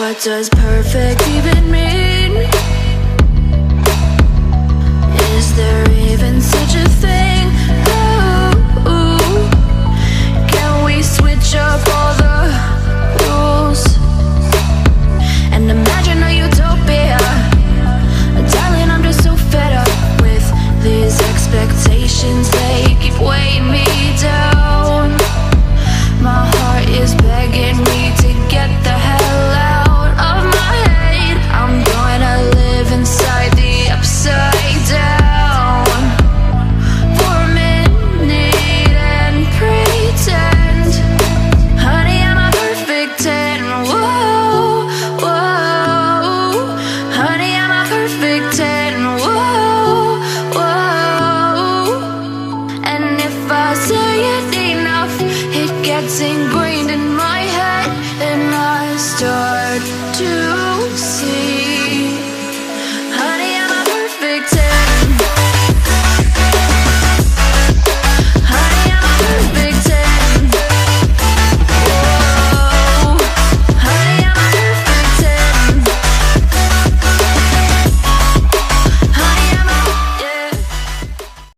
What does perfect even mean? Is there even such a thing? Ooh, can we switch up all the rules and imagine a utopia? Darling, I'm just so fed up with these expectations. They keep weighing me down. My heart is begging me to get the hell out of my head. I'm gonna live inside the upside down for a minute and pretend, honey, I'm a perfect 10. Whoa, whoa, honey, I'm a perfect 10. Whoa, whoa, and if I say it enough, it gets ingrained in my head, and I start to